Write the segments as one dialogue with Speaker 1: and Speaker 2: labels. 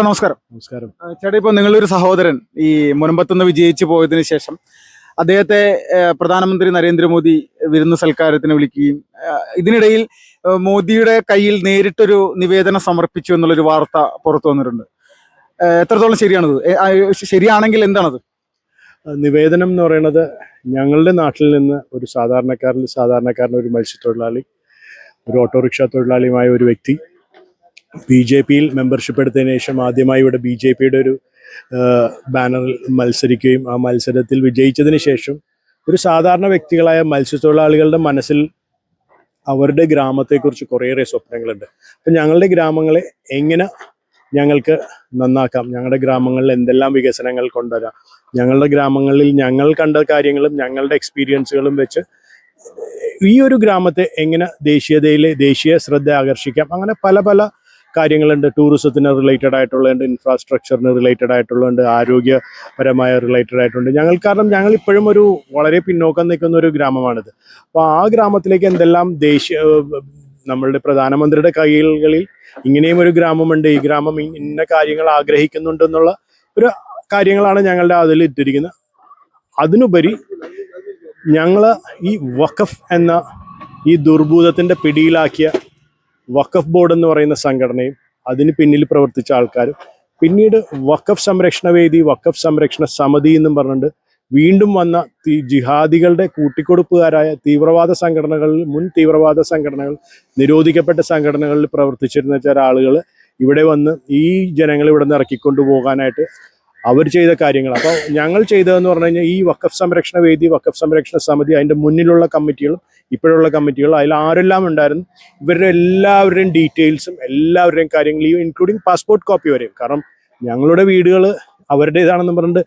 Speaker 1: നമസ്കാരം.
Speaker 2: നമസ്കാരം.
Speaker 1: ചേട്ടാ, ഇപ്പോൾ നിങ്ങളൊരു സഹോദരൻ ഈ മുനമ്പത്തുനിന്ന് വിജയിച്ചു പോയതിനു ശേഷം അദ്ദേഹത്തെ പ്രധാനമന്ത്രി നരേന്ദ്രമോദി വിരുന്ന് സൽക്കാരത്തിന് വിളിക്കുകയും ഇതിനിടയിൽ മോദിയുടെ കയ്യിൽ നേരിട്ടൊരു നിവേദനം സമർപ്പിച്ചു എന്നുള്ളൊരു വാർത്ത പുറത്തു വന്നിട്ടുണ്ട്. എത്രത്തോളം ശരിയാണത്? ശരിയാണെങ്കിൽ എന്താണത്?
Speaker 2: നിവേദനം എന്ന് പറയുന്നത് ഞങ്ങളുടെ നാട്ടിൽ നിന്ന് ഒരു സാധാരണക്കാരൻ ഒരു മത്സ്യത്തൊഴിലാളി, ഒരു ഓട്ടോറിക്ഷ തൊഴിലാളിയുമായ ഒരു വ്യക്തി BJPയിൽ മെമ്പർഷിപ്പ് എടുത്തതിന് ശേഷം ആദ്യമായി ഇവിടെ BJPയുടെ ഒരു ബാനറിൽ മത്സരിക്കുകയും ആ മത്സരത്തിൽ വിജയിച്ചതിന് ശേഷം ഒരു സാധാരണ വ്യക്തികളായ മത്സ്യത്തൊഴിലാളികളുടെ മനസ്സിൽ അവരുടെ ഗ്രാമത്തെക്കുറിച്ച് കുറേയേറെ സ്വപ്നങ്ങളുണ്ട്. അപ്പം ഞങ്ങളുടെ ഗ്രാമങ്ങളെ എങ്ങനെ ഞങ്ങൾക്ക് നന്നാക്കാം, ഞങ്ങളുടെ ഗ്രാമങ്ങളിൽ എന്തെല്ലാം വികസനങ്ങൾ കൊണ്ടുവരാം, ഞങ്ങളുടെ ഗ്രാമങ്ങളിൽ ഞങ്ങൾ കണ്ട കാര്യങ്ങളും ഞങ്ങളുടെ എക്സ്പീരിയൻസുകളും വെച്ച് ഈ ഒരു ഗ്രാമത്തെ എങ്ങനെ ദേശീയ ശ്രദ്ധ ആകർഷിക്കാം, അങ്ങനെ പല പല കാര്യങ്ങളുണ്ട്. ടൂറിസത്തിന് റിലേറ്റഡ് ആയിട്ടുള്ളതുണ്ട്, ഇൻഫ്രാസ്ട്രക്ചറിന് റിലേറ്റഡ് ആയിട്ടുള്ളതുണ്ട്, ആരോഗ്യപരമായ റിലേറ്റഡ് ആയിട്ടുണ്ട്. കാരണം ഞങ്ങൾ ഇപ്പോഴും ഒരു വളരെ പിന്നോക്കം നിൽക്കുന്ന ഒരു ഗ്രാമമാണിത്. അപ്പോൾ ആ ഗ്രാമത്തിലേക്ക് എന്തെല്ലാം നമ്മളുടെ പ്രധാനമന്ത്രിയുടെ കൈകളിൽ ഇങ്ങനെയും ഒരു ഗ്രാമമുണ്ട്, ഈ ഗ്രാമം ഇന്ന കാര്യങ്ങൾ ആഗ്രഹിക്കുന്നുണ്ടെന്നുള്ള ഒരു കാര്യങ്ങളാണ് ഞങ്ങളുടെ അതിൽ ഇട്ടിരിക്കുന്നത്. അതിനുപരി ഞങ്ങൾ ഈ വഖഫ് എന്ന ഈ ദുർഭൂതത്തിൻ്റെ പിടിയിലാക്കിയ വഖഫ് ബോർഡ് എന്ന് പറയുന്ന സംഘടനയും അതിന് പിന്നിൽ പ്രവർത്തിച്ച ആൾക്കാരും, പിന്നീട് വഖഫ് സംരക്ഷണ വേദി, വഖഫ് സംരക്ഷണ സമിതി എന്നും പറഞ്ഞിട്ട് വീണ്ടും വന്ന ജിഹാദികളുടെ കൂട്ടിക്കൊടുപ്പുകാരായ മുൻ തീവ്രവാദ സംഘടനകൾ, നിരോധിക്കപ്പെട്ട സംഘടനകളിൽ പ്രവർത്തിച്ചിരുന്ന ചില ആളുകൾ ഇവിടെ വന്ന് ഈ ജനങ്ങളെ ഇവിടെ നിന്ന് ഇറക്കിക്കൊണ്ടു പോകാനായിട്ട് അവർ ചെയ്ത കാര്യങ്ങൾ. അപ്പോൾ ഞങ്ങൾ ചെയ്തതെന്ന് പറഞ്ഞു കഴിഞ്ഞാൽ ഈ വഖഫ് സംരക്ഷണ വേദി, വഖഫ് സംരക്ഷണ സമിതി, അതിൻ്റെ മുന്നിലുള്ള കമ്മിറ്റികളും ഇപ്പോഴുള്ള കമ്മിറ്റികളും അതിൽ ആരെല്ലാം ഉണ്ടായിരുന്നു, ഇവരുടെ എല്ലാവരുടെയും ഡീറ്റെയിൽസും എല്ലാവരുടെയും കാര്യങ്ങളും ഇൻക്ലൂഡിങ് പാസ്പോർട്ട് കോപ്പി വരെയും. കാരണം ഞങ്ങളുടെ വീടുകൾ അവരുടേതാണെന്ന് പറഞ്ഞിട്ട്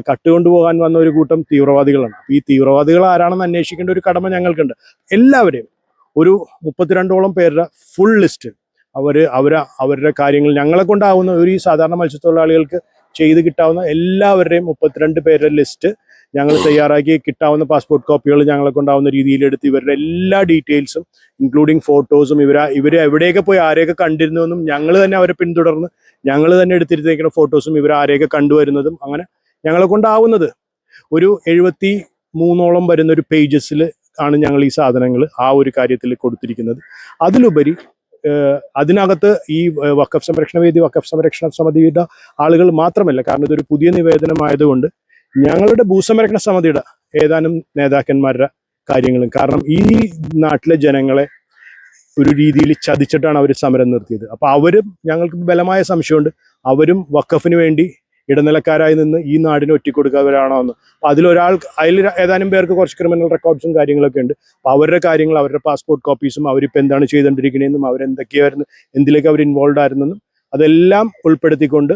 Speaker 2: കട്ടുകൊണ്ടുപോകാൻ വന്ന ഒരു കൂട്ടം തീവ്രവാദികളാണ്. അപ്പോൾ ഈ തീവ്രവാദികൾ ആരാണെന്ന് അന്വേഷിക്കേണ്ട ഒരു കടമ ഞങ്ങൾക്കുണ്ട്. എല്ലാവരെയും ഒരു 32ഓളം പേരുടെ ഫുൾ ലിസ്റ്റ് അവരുടെ കാര്യങ്ങൾ ഞങ്ങളെ കൊണ്ടാവുന്ന ഒരു ഈ സാധാരണ മത്സ്യത്തൊഴിലാളികൾക്ക് ചെയ്ത് കിട്ടാവുന്ന എല്ലാവരുടെയും 32 പേരുടെ ലിസ്റ്റ് ഞങ്ങൾ തയ്യാറാക്കി, കിട്ടാവുന്ന പാസ്പോർട്ട് കോപ്പികൾ ഞങ്ങളെ കൊണ്ടാവുന്ന രീതിയിലെടുത്ത് ഇവരുടെ എല്ലാ ഡീറ്റെയിൽസും ഇൻക്ലൂഡിങ് ഫോട്ടോസും ഇവർ എവിടെയൊക്കെ പോയി ആരെയൊക്കെ കണ്ടിരുന്നുവെന്നും ഞങ്ങൾ തന്നെ അവരെ പിന്തുടർന്ന് ഞങ്ങൾ തന്നെ എടുത്തിരുത്തേക്കുന്ന ഫോട്ടോസും ആരെയൊക്കെ കണ്ടുവരുന്നതും അങ്ങനെ ഞങ്ങളെ കൊണ്ടാവുന്നത് ഒരു 73ഓളം വരുന്ന ഒരു പേജസിൽ ആണ് ഞങ്ങൾ ഈ സാധനങ്ങൾ ആ ഒരു കാര്യത്തിൽ കൊടുത്തിരിക്കുന്നത്. അതിലുപരി അതിനകത്ത് ഈ വഖഫ് സംരക്ഷണ വേദി, വഖഫ് സംരക്ഷണ സമിതിയുടെ ആളുകൾ മാത്രമല്ല, കാരണം ഇതൊരു പുതിയ നിവേദനമായതുകൊണ്ട് ഞങ്ങളുടെ ഭൂസംരക്ഷണ സമിതിയുടെ ഏതാനും നേതാക്കന്മാരുടെ കാര്യങ്ങളും, കാരണം ഈ നാട്ടിലെ ജനങ്ങളെ ഒരു രീതിയിൽ ചതിച്ചിട്ടാണ് അവർ സമരം നിർത്തിയത്. അപ്പോൾ അവരും, ഞങ്ങൾക്ക് ബലമായ സംശയമുണ്ട്, അവരും വഖഫിന് വേണ്ടി ഇടനിലക്കാരായി നിന്ന് ഈ നാടിനെ ഒറ്റിക്കൊടുക്കാവരാണോ എന്ന്. അതിൽ ഏതാനും പേർക്ക് കുറച്ച് ക്രിമിനൽ റെക്കോർഡ്സും കാര്യങ്ങളൊക്കെ ഉണ്ട്. അപ്പോൾ അവരുടെ കാര്യങ്ങൾ, അവരുടെ പാസ്പോർട്ട് കോപ്പീസും അവരിപ്പോൾ എന്താണ് ചെയ്തുകൊണ്ടിരിക്കുന്നതെന്നും അവരെന്തൊക്കെയായിരുന്നു, എന്തിലേക്ക് അവർ ഇൻവോൾവ് ആയിരുന്നെന്നും അതെല്ലാം ഉൾപ്പെടുത്തിക്കൊണ്ട്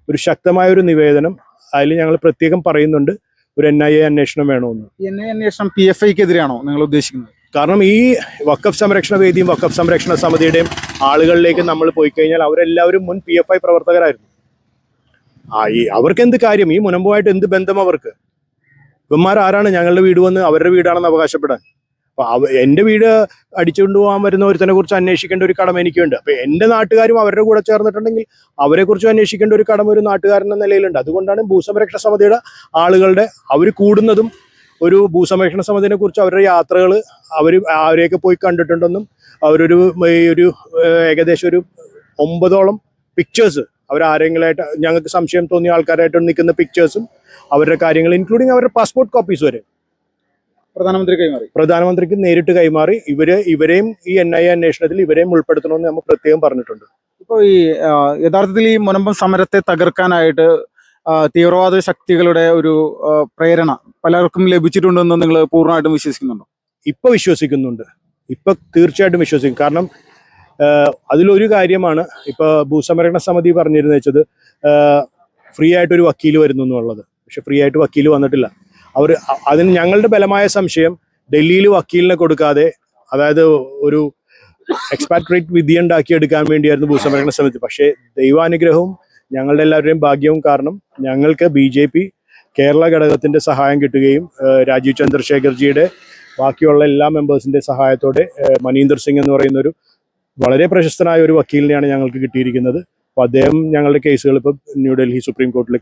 Speaker 2: ഒരു ശക്തമായ ഒരു നിവേദനം അതിൽ ഞങ്ങൾ പ്രത്യേകം പറയുന്നുണ്ട്. ഒരു NIA അന്വേഷണം വേണമെന്ന്.
Speaker 1: NIA അന്വേഷണം PFIക്കെതിരെയാണോ നിങ്ങൾ ഉദ്ദേശിക്കുന്നത്?
Speaker 2: കാരണം ഈ വഖഫ് സംരക്ഷണ വേദിയും വഖഫ് സംരക്ഷണ സമിതിയുടെയും ആളുകളിലേക്ക് നമ്മൾ പോയി കഴിഞ്ഞാൽ അവരെല്ലാവരും മുൻ PFI പ്രവർത്തകരായിരുന്നു. അവർക്ക് എന്ത് കാര്യം, ഈ മുനമ്പുമായിട്ട് എന്ത് ബന്ധം അവർക്ക്? ഇവന്മാരാരാണ് ഞങ്ങളുടെ വീട് വന്ന് അവരുടെ വീടാണെന്ന് അവകാശപ്പെടാൻ? അപ്പൊ എൻ്റെ വീട് അടിച്ചുകൊണ്ട് പോകാൻ വരുന്ന ഒരുത്തനെ കുറിച്ച് അന്വേഷിക്കേണ്ട ഒരു കടമ എനിക്കുണ്ട്. അപ്പൊ എൻ്റെ നാട്ടുകാരും അവരുടെ കൂടെ ചേർന്നിട്ടുണ്ടെങ്കിൽ അവരെ കുറിച്ച് അന്വേഷിക്കേണ്ട ഒരു കടമ ഒരു നാട്ടുകാരൻ എന്ന നിലയിലുണ്ട്. അതുകൊണ്ടാണ് ഭൂസംരക്ഷണ സമിതിയുടെ ആളുകളുടെ അവർ കൂടുന്നതും ഒരു ഭൂസംരക്ഷണ സമിതിനെ കുറിച്ച് അവരുടെ യാത്രകൾ അവരെയൊക്കെ പോയി കണ്ടിട്ടുണ്ടെന്നും അവരൊരു ഏകദേശം ഒരു 9ഓളം പിക്ചേഴ്സ് അവരാരെങ്കിലായിട്ട് ഞങ്ങൾക്ക് സംശയം തോന്നിയ ആൾക്കാരായിട്ട് നിൽക്കുന്ന പിക്ചേഴ്സും അവരുടെ കാര്യങ്ങൾ ഇൻക്ലൂഡിങ് അവരുടെ പാസ്പോർട്ട് കോപ്പീസ് വരെ പ്രധാനമന്ത്രിക്ക് നേരിട്ട് കൈമാറി ഇവരെയും ഈ NIA അന്വേഷണത്തിൽ ഇവരെയും ഉൾപ്പെടുത്തണമെന്ന് നമ്മൾ പ്രത്യേകം പറഞ്ഞിട്ടുണ്ട്.
Speaker 1: ഇപ്പോൾ ഈ യഥാർത്ഥത്തിൽ ഈ മുനമ്പം സമരത്തെ തകർക്കാനായിട്ട് തീവ്രവാദ ശക്തികളുടെ ഒരു പ്രേരണ പലർക്കും ലഭിച്ചിട്ടുണ്ടെന്ന് നിങ്ങൾ പൂർണ്ണമായിട്ടും വിശ്വസിക്കുന്നുണ്ടോ?
Speaker 2: ഇപ്പൊ വിശ്വസിക്കുന്നുണ്ട്, ഇപ്പൊ തീർച്ചയായിട്ടും വിശ്വസിക്കും. കാരണം അതിലൊരു കാര്യമാണ് ഇപ്പൊ ഭൂസംരക്ഷണ സമിതി പറഞ്ഞിരുന്നു വെച്ചത് ഫ്രീ ആയിട്ടൊരു വക്കീൽ വരുന്നു എന്നുള്ളത്. പക്ഷെ ഫ്രീ ആയിട്ട് വക്കീൽ വന്നിട്ടില്ല. അതിന് ഞങ്ങളുടെ ബലമായ സംശയം ഡൽഹിയിൽ വക്കീലിനെ കൊടുക്കാതെ, അതായത് ഒരു എക്സ്പാട്രിയേറ്റ് വിധി ഉണ്ടാക്കിയെടുക്കാൻ വേണ്ടിയായിരുന്നു ഭൂസംരക്ഷണ സമിതി. പക്ഷേ ദൈവാനുഗ്രഹവും ഞങ്ങളുടെ എല്ലാവരുടെയും ഭാഗ്യവും കാരണം ഞങ്ങൾക്ക് BJP കേരള ഘടകത്തിന്റെ സഹായം കിട്ടുകയും രാജീവ് ചന്ദ്രശേഖർജിയുടെ ബാക്കിയുള്ള എല്ലാ മെമ്പേഴ്സിന്റെ സഹായത്തോടെ മനീന്ദർ സിംഗ് എന്ന് പറയുന്ന ഒരു വളരെ പ്രശസ്തനായ ഒരു വക്കീലിനെയാണ് ഞങ്ങൾക്ക് കിട്ടിയിരിക്കുന്നത്. അപ്പോൾ അദ്ദേഹം ഞങ്ങളുടെ കേസുകൾ ഇപ്പോൾ ന്യൂഡൽഹി സുപ്രീം കോർട്ടിൽ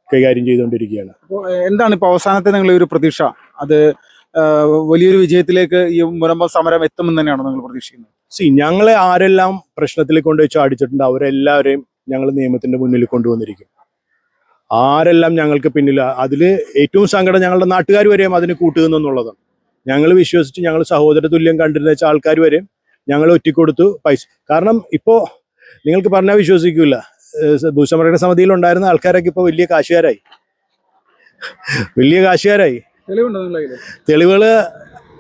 Speaker 2: കൈകാര്യം ചെയ്തുകൊണ്ടിരിക്കുകയാണ്.
Speaker 1: അപ്പോൾ എന്താണ് ഇപ്പോൾ അവസാനത്തെ നിങ്ങളുടെ ഒരു പ്രതീക്ഷ? അത് വലിയൊരു വിജയത്തിലേക്ക് ഈ മുനമ്പം സമരം എത്തുമെന്ന് തന്നെയാണോ നിങ്ങൾ പ്രതീക്ഷിക്കുന്നത്?
Speaker 2: ഞങ്ങളെ ആരെല്ലാം പ്രശ്നത്തിൽ കൊണ്ടുവച്ച് അടിച്ചിട്ടുണ്ട് അവരെല്ലാവരെയും ഞങ്ങൾ നിയമത്തിന്റെ മുന്നിൽ കൊണ്ടുവന്നിരിക്കും. ആരെല്ലാം ഞങ്ങൾക്ക് പിന്നിൽ, അതിൽ ഏറ്റവും സങ്കടം ഞങ്ങളുടെ നാട്ടുകാർ വരെയും അതിന് കൂട്ടുകുന്നുള്ളതാണ്. ഞങ്ങൾ വിശ്വസിച്ച് ഞങ്ങൾ സഹോദര തുല്യം കണ്ടിരുന്ന വെച്ച ആൾക്കാർ വരെയും ഞങ്ങൾ ഒറ്റിക്കൊടുത്തു പൈസ. കാരണം ഇപ്പോൾ നിങ്ങൾക്ക് പറഞ്ഞാൽ വിശ്വസിക്കില്ല, ഭൂസംരക്ഷണ സമിതിയിൽ ഉണ്ടായിരുന്ന ആൾക്കാരൊക്കെ ഇപ്പോൾ വലിയ കാശുകാരായി. തെളിവുകൾ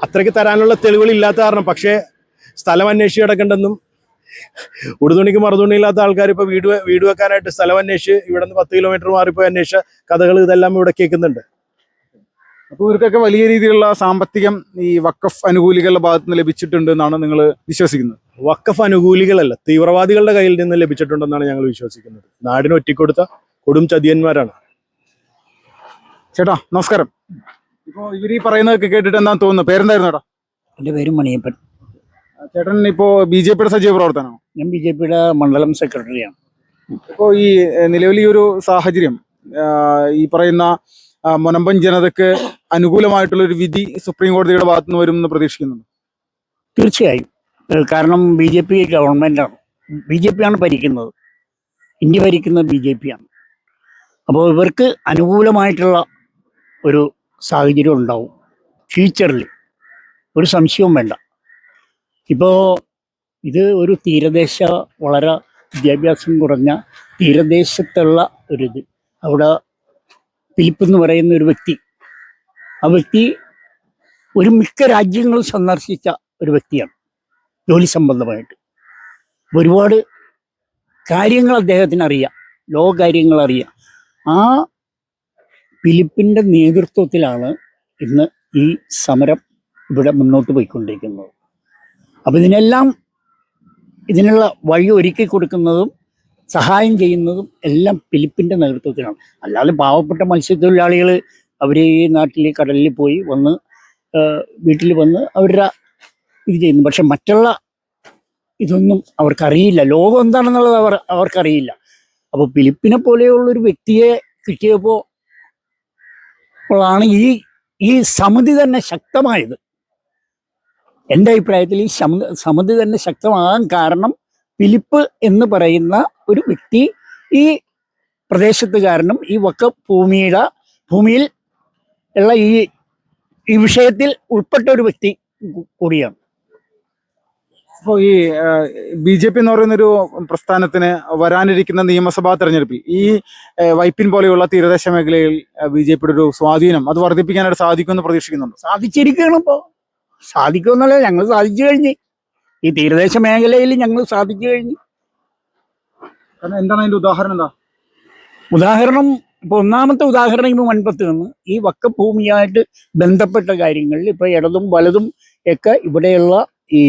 Speaker 2: അത്രയ്ക്ക് തരാനുള്ള തെളിവുകൾ ഇല്ലാത്ത കാരണം, പക്ഷേ സ്ഥലം അന്വേഷിച്ച് കിടക്കണ്ടെന്നും ഉടുതുണിക്ക് മറുതുണിയില്ലാത്ത ആൾക്കാർ ഇപ്പോൾ വീട് വെക്കാനായിട്ട് സ്ഥലം അന്വേഷിച്ച് ഇവിടെ നിന്ന് 10 കിലോമീറ്റർ മാറിപ്പോയി അന്വേഷിച്ച കഥകൾ ഇതെല്ലാം ഇവിടെ കേൾക്കുന്നുണ്ട്.
Speaker 1: അപ്പോൾ ഇവർക്കൊക്കെ വലിയ രീതിയിലുള്ള സാമ്പത്തികം ഈ വഖഫ് അനുകൂലികളുടെ ഭാഗത്ത് നിന്ന് ലഭിച്ചിട്ടുണ്ട് എന്നാണ് നിങ്ങൾ വിശ്വസിക്കുന്നത്?
Speaker 2: വഖഫ് അനുകൂലികളല്ല, തീവ്രവാദികളുടെ കയ്യിൽ നിന്ന് ലഭിച്ചിട്ടുണ്ടെന്നാണ് ഞങ്ങൾ വിശ്വസിക്കുന്നത്. നാടിന് ഒറ്റിക്കൊടുത്ത കൊടും ചതിയന്മാരാണ്.
Speaker 1: ചേട്ടാ നമസ്കാരം. ഇപ്പോൾ ഇവർ ഈ പറയുന്നതൊക്കെ കേട്ടിട്ട് എന്താണെന്ന് തോന്നുന്നു? പേരെന്തായിരുന്നു ചേട്ടാ?
Speaker 3: എൻ്റെ പേര് മണിയപ്പൻ.
Speaker 1: ചേട്ടൻ ഇപ്പോൾ BJP-യുടെ സജീവ പ്രവർത്തനമാണോ?
Speaker 3: ഞാൻ BJP-യുടെ മണ്ഡലം സെക്രട്ടറിയാണ്.
Speaker 1: ഇപ്പോൾ ഈ നിലവിൽ ഈ ഒരു സാഹചര്യം ഈ പറയുന്ന മുനമ്പം ജനതയ്ക്ക് അനുകൂലമായിട്ടുള്ള ഒരു വിധി സുപ്രീം കോടതിയുടെ ഭാഗത്തു നിന്ന് വരുമെന്ന് പ്രതീക്ഷിക്കുന്നുണ്ട്?
Speaker 3: തീർച്ചയായും. കാരണം BJP ഗവൺമെൻറ്റാണ്, BJP ആണ് ഭരിക്കുന്നത്, ഇന്ത്യ ഭരിക്കുന്നത് BJP ആണ്. അപ്പോൾ ഇവർക്ക് അനുകൂലമായിട്ടുള്ള ഒരു സാഹചര്യം ഉണ്ടാവും ഫ്യൂച്ചറിൽ, ഒരു സംശയവും വേണ്ട. ഇപ്പോൾ ഇത് ഒരു തീരദേശ, വളരെ വിദ്യാഭ്യാസം കുറഞ്ഞ തീരദേശത്തുള്ള ഒരിത്, അവിടെ ഫിലിപ്പ് എന്ന് പറയുന്ന ഒരു വ്യക്തി, ആ വ്യക്തി ഒരു മിക്ക രാജ്യങ്ങൾ സന്ദർശിച്ച ഒരു വ്യക്തിയാണ് ജോലി സംബന്ധമായിട്ട്. ഒരുപാട് കാര്യങ്ങൾ അദ്ദേഹത്തിന് അറിയാം, ലോക കാര്യങ്ങൾ അറിയാം. ആ ഫിലിപ്പിൻ്റെ നേതൃത്വത്തിലാണ് ഇന്ന് ഈ സമരം ഇവിടെ മുന്നോട്ട് പോയിക്കൊണ്ടിരിക്കുന്നത്. അപ്പോൾ ഇതിനുള്ള വഴി ഒരുക്കി കൊടുക്കുന്നതും സഹായം ചെയ്യുന്നതും എല്ലാം ഫിലിപ്പിൻ്റെ നേതൃത്വത്തിലാണ്. അല്ലാതെ പാവപ്പെട്ട മത്സ്യത്തൊഴിലാളികൾ അവർ ഈ നാട്ടിൽ കടലിൽ പോയി വന്ന് വീട്ടിൽ വന്ന് അവരുടെ ഇത് ചെയ്യുന്നു. പക്ഷെ മറ്റുള്ള ഇതൊന്നും അവർക്കറിയില്ല, ലോകം എന്താണെന്നുള്ളത് അവർക്കറിയില്ല. അപ്പോൾ ഫിലിപ്പിനെ പോലെയുള്ളൊരു വ്യക്തിയെ കിട്ടിയപ്പോൾ ആണ് ഈ സമിതി തന്നെ ശക്തമായത്. എൻ്റെ അഭിപ്രായത്തിൽ ഈ സമിതി തന്നെ ശക്തമാകാൻ കാരണം ഫിലിപ്പ് എന്ന് പറയുന്ന ഒരു വ്യക്തി ഈ പ്രദേശത്തുകാരനും ഈ വഖഫ് ഭൂമിയിൽ ഉള്ള ഈ വിഷയത്തിൽ ഉൾപ്പെട്ട ഒരു വ്യക്തി കൂടിയാണ്.
Speaker 1: അപ്പോൾ ഈ BJP എന്ന് പറയുന്നൊരു പ്രസ്ഥാനത്തിന് വരാനിരിക്കുന്ന നിയമസഭാ തെരഞ്ഞെടുപ്പിൽ ഈ വൈപ്പിൻ പോലെയുള്ള തീരദേശ മേഖലയിൽ BJP-യുടെ ഒരു സ്വാധീനം അത് വർദ്ധിപ്പിക്കാനായിട്ട് സാധിക്കുമെന്ന് പ്രതീക്ഷിക്കുന്നുണ്ട്?
Speaker 3: സാധിച്ചിരിക്കുകയാണ്. ഇപ്പോൾ സാധിക്കുമെന്നല്ല, ഞങ്ങൾ സാധിച്ചു കഴിഞ്ഞ്, ഈ തീരദേശ മേഖലയിൽ ഞങ്ങൾ സാധിച്ചു കഴിഞ്ഞു.
Speaker 1: കാരണം എന്താണ് അതിൻ്റെ ഉദാഹരണം?
Speaker 3: ഉദാഹരണം ഇപ്പോൾ ഒന്നാമത്തെ ഉദാഹരണം ഇപ്പോൾ മൺപത്ത് നിന്ന് ഈ വഖഫ് ഭൂമിയായിട്ട് ബന്ധപ്പെട്ട കാര്യങ്ങളിൽ ഇപ്പോൾ ഇടതും വലതും ഒക്കെ ഇവിടെയുള്ള ഈ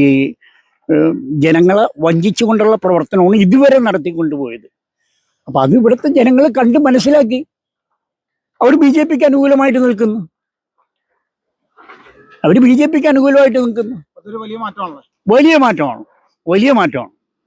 Speaker 3: ജനങ്ങളെ വഞ്ചിച്ചുകൊണ്ടുള്ള പ്രവർത്തനമാണ് ഇതുവരെ നടത്തിക്കൊണ്ടുപോയത്. അപ്പോൾ അത് ഇവിടുത്തെ ജനങ്ങൾ കണ്ട് മനസ്സിലാക്കി അവർ BJP-ക്ക് അനുകൂലമായിട്ട് നിൽക്കുന്നു. അവർ BJP-ക്ക് അനുകൂലമായിട്ട് നിൽക്കുന്നു.
Speaker 1: അതൊരു വലിയ മാറ്റമാണല്ലോ.
Speaker 3: വലിയ മാറ്റമാണ്.